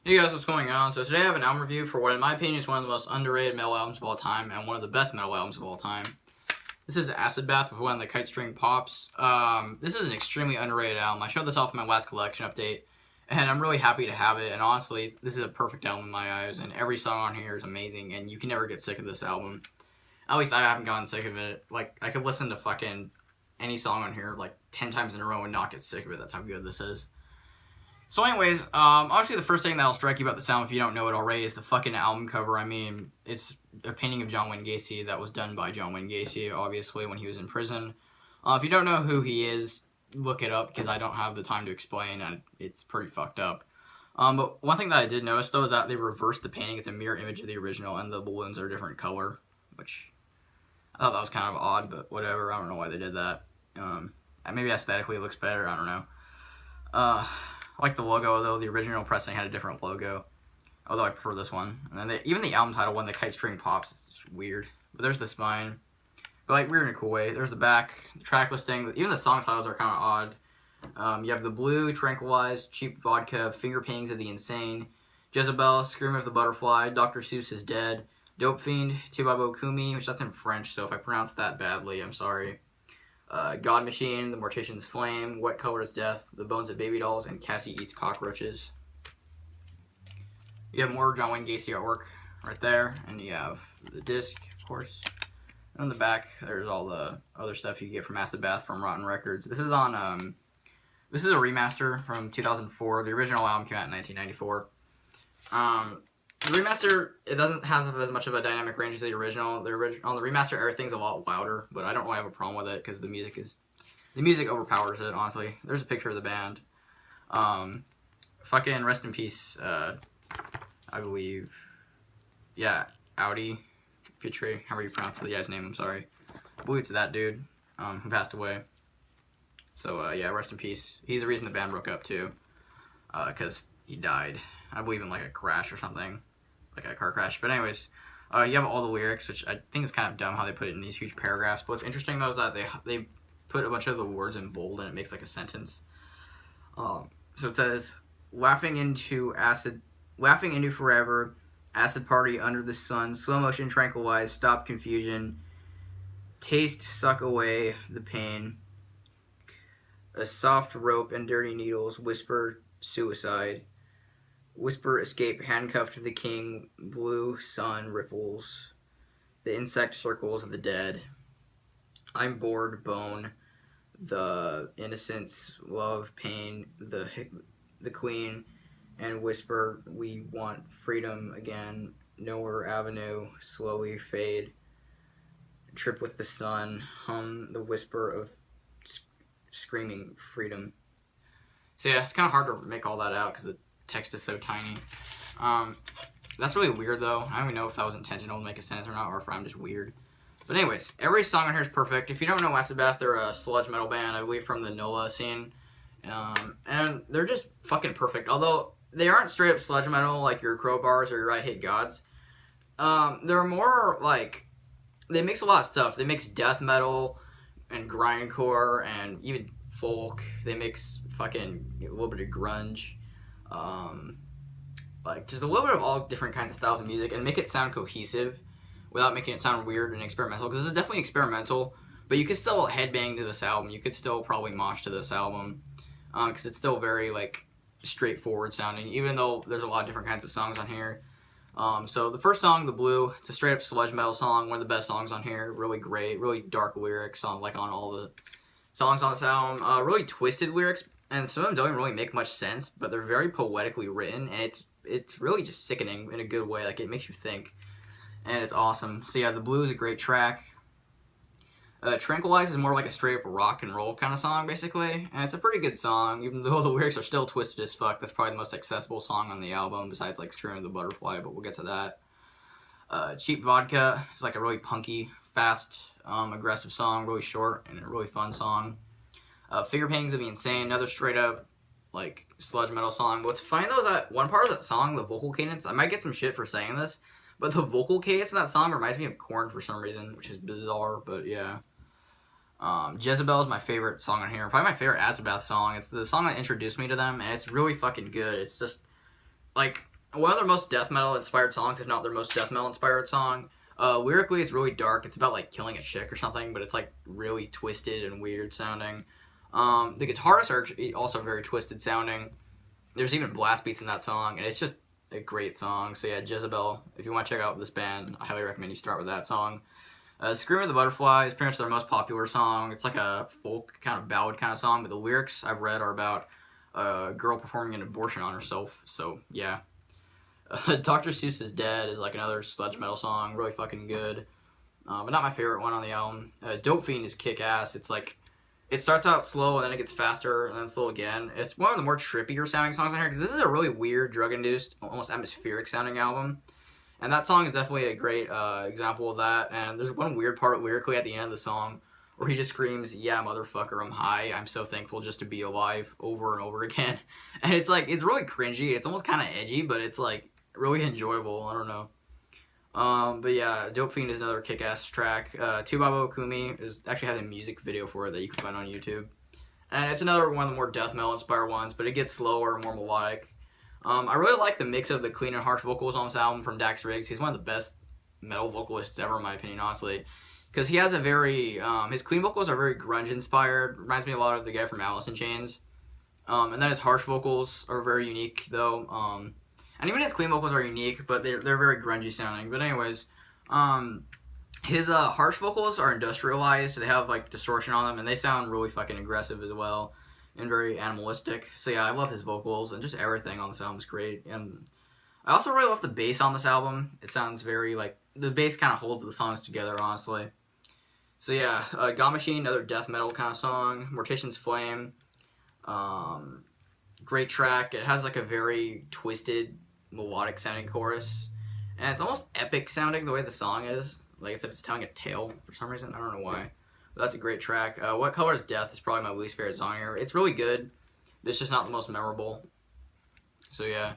Hey guys, what's going on? So today I have an album review for what in my opinion is one of the most underrated metal albums of all time and one of the best metal albums of all time. This is Acid Bath with one of the Kite String Pops. This is an extremely underrated album. I showed this off in my last collection update and I'm really happy to have it, and honestly, this is a perfect album in my eyes and every song on here is amazing and you can never get sick of this album. At least I haven't gotten sick of it. Like, I could listen to fucking any song on here like 10 times in a row and not get sick of it. That's how good this is. So anyways, obviously the first thing that'll strike you about the sound if you don't know it already is the fucking album cover. I mean, it's a painting of John Wayne Gacy that was done by John Wayne Gacy, obviously, when he was in prison. If you don't know who he is, look it up, because I don't have the time to explain, and it's pretty fucked up. But one thing that I did notice, though, is that they reversed the painting. It's a mirror image of the original, and the balloons are a different color, which I thought that was kind of odd, but whatever. I don't know why they did that. Maybe aesthetically it looks better, I don't know. I like the logo, though. The original pressing had a different logo, although I prefer this one. And then even the album title one, the Kite String Pops, is just weird. But there's the spine, but like weird in a cool way. There's the back, the track listing. Even the song titles are kind of odd. You have the Blue, Tranquilized, Cheap Vodka, Finger Paintings of the Insane, Jezebel, Scream of the Butterfly, Dr. Seuss is Dead, Dope Fiend, Tubabo Kumi, which that's in French, so if I pronounce that badly, I'm sorry. God Machine, The Mortician's Flame, What Color is Death, The Bones of Baby Dolls, and Cassie Eats Cockroaches. You have more John Wayne Gacy artwork right there, and you have the disc, of course. And on the back, there's all the other stuff you get from Acid Bath from Rotten Records. This is on, this is a remaster from 2004. The original album came out in 1994. The remaster, it doesn't have as much of a dynamic range as the original. On the remaster, everything's a lot louder, but I don't really have a problem with it because the music overpowers it, honestly. There's a picture of the band. Fucking rest in peace, I believe. Yeah, Audi Pitre, however you pronounce the guy's name, I'm sorry. I believe it's that dude, who passed away. So, yeah, rest in peace. He's the reason the band broke up, too, because he died. I believe in, like, a crash or something. Like a car crash. But anyways, you have all the lyrics, which I think is kind of dumb how they put it in these huge paragraphs. But what's interesting, though, is that they put a bunch of the words in bold, and it makes, like, a sentence. So it says, laughing into forever, acid party under the sun, slow motion tranquilize, stop confusion, taste, suck away the pain, a soft rope and dirty needles, whisper, suicide, whisper, escape, handcuffed to the king, blue sun ripples, the insect circles of the dead, I'm bored, bone, the innocence, love, pain, the queen, and whisper, we want freedom again, nowhere avenue, slowly fade, trip with the sun, hum the whisper of screaming freedom. So yeah, it's kind of hard to make all that out because the text is so tiny. That's really weird, though. I don't even know if that was intentional to make a sentence or not, or if I'm just weird. But anyways, every song on here is perfect. If you don't know Acid Bath, they're a sludge metal band, I believe, from the NOLA scene. And they're just fucking perfect. Although they aren't straight up sludge metal like your Crowbars or your I Hate Gods. They're more like, they mix a lot of stuff. They mix death metal and grindcore and even folk. They mix fucking a little bit of grunge. Like just a little bit of all different kinds of styles of music and make it sound cohesive without making it sound weird and experimental, because this is definitely experimental, but you could still headbang to this album. You could still probably mosh to this album, because it's still very like straightforward sounding, even though there's a lot of different kinds of songs on here. So the first song, The Blue, it's a straight up sludge metal song, one of the best songs on here, really great, really dark lyrics on all the songs on this album, really twisted lyrics, and some of them don't even really make much sense, but they're very poetically written, and it's really just sickening in a good way. Like, it makes you think, and it's awesome. So yeah, The Blue is a great track. Tranquilize is more like a straight up rock and roll kind of song, basically, and it's a pretty good song, even though the lyrics are still twisted as fuck. That's probably the most accessible song on the album, besides like Scream of the Butterfly, but we'll get to that. Cheap Vodka is like a really punky, fast, aggressive song, really short, and a really fun song. Finger Paintings of the Insane, another straight up like sludge metal song. What's funny though is that one part of that song, the vocal cadence, I might get some shit for saying this, but the vocal cadence in that song reminds me of Korn for some reason, which is bizarre, but yeah. Jezebel is my favorite song on here. Probably my favorite Acid Bath song. It's the song that introduced me to them, and it's really fucking good. It's just, like, one of their most death metal inspired songs, if not their most death metal inspired song. Lyrically, it's really dark. It's about like killing a chick or something, but it's like really twisted and weird sounding. The guitarists are also very twisted sounding. There's even blast beats in that song, and it's just a great song. So yeah, Jezebel. If you want to check out this band, I highly recommend you start with that song. Scream of the Butterfly is pretty much their most popular song. It's like a folk kind of ballad kind of song, but the lyrics I've read are about a girl performing an abortion on herself. So yeah. Dr. Seuss is Dead is like another sludge metal song, really fucking good. But not my favorite one on the album. Dope Fiend is kick ass. It's like, it starts out slow and then it gets faster and then slow again. It's one of the more trippier sounding songs on here because this is a really weird, drug induced, almost atmospheric sounding album. And that song is definitely a great example of that. And there's one weird part lyrically at the end of the song where he just screams, "Yeah, motherfucker, I'm high. I'm so thankful just to be alive," over and over again. And it's like, it's really cringy. It's almost kind of edgy, but it's like really enjoyable. I don't know. But yeah, Dope Fiend is another kick-ass track. Tubabo Kumi actually has a music video for it that you can find on YouTube. And it's another one of the more death metal inspired ones, but it gets slower, more melodic. I really like the mix of the clean and harsh vocals on this album from Dax Riggs. He's one of the best metal vocalists ever, in my opinion, honestly. Because he has a very, his clean vocals are very grunge inspired. Reminds me a lot of the guy from Alice in Chains. And then his harsh vocals are very unique, though. And even his clean vocals are unique, but they're very grungy sounding. But anyways, his harsh vocals are industrialized. They have like distortion on them, and they sound really fucking aggressive as well, and very animalistic. So yeah, I love his vocals, and just everything on this album is great. And I also really love the bass on this album. It sounds very like, the bass kind of holds the songs together, honestly. So yeah, God Machine, another death metal kind of song. Mortician's Flame, great track. It has like a very twisted, melodic sounding chorus, and it's almost epic sounding the way the song is. Like I said, it's telling a tale for some reason. I don't know why. But that's a great track. What Color is Death is probably my least favorite song here. It's really good, but it's just not the most memorable. So yeah.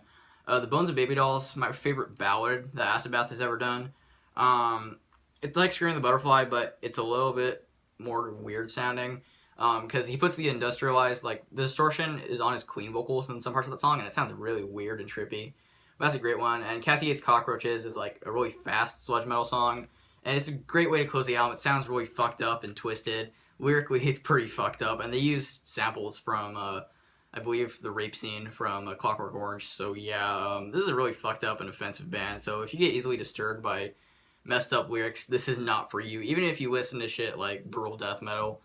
The Bones of Baby Dolls, my favorite ballad that Acid Bath has ever done. It's like Scream the Butterfly, but it's a little bit more weird sounding. Because he puts the industrialized, like, the distortion is on his clean vocals in some parts of the song, and it sounds really weird and trippy. But that's a great one. And Cassie Hates Cockroaches is like a really fast sludge metal song, and it's a great way to close the album. It sounds really fucked up and twisted. Lyrically, it's pretty fucked up, and they use samples from, I believe, the rape scene from Clockwork Orange. So yeah, this is a really fucked up and offensive band. So if you get easily disturbed by messed up lyrics, this is not for you. Even if you listen to shit like brutal death metal,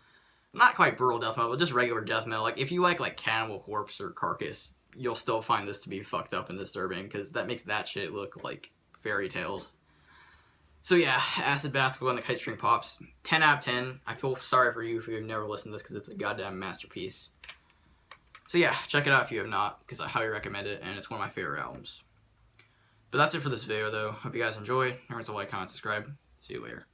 not quite brutal death metal, but just regular death metal. Like if you like Cannibal Corpse or Carcass, you'll still find this to be fucked up and disturbing, because that makes that shit look like fairy tales. So yeah, Acid Bath when the Kite String Pops. 10 out of 10. I feel sorry for you if you've never listened to this, because it's a goddamn masterpiece. So yeah, check it out if you have not, because I highly recommend it, and it's one of my favorite albums. But that's it for this video, though. Hope you guys enjoy. Remember to like, comment, subscribe. See you later.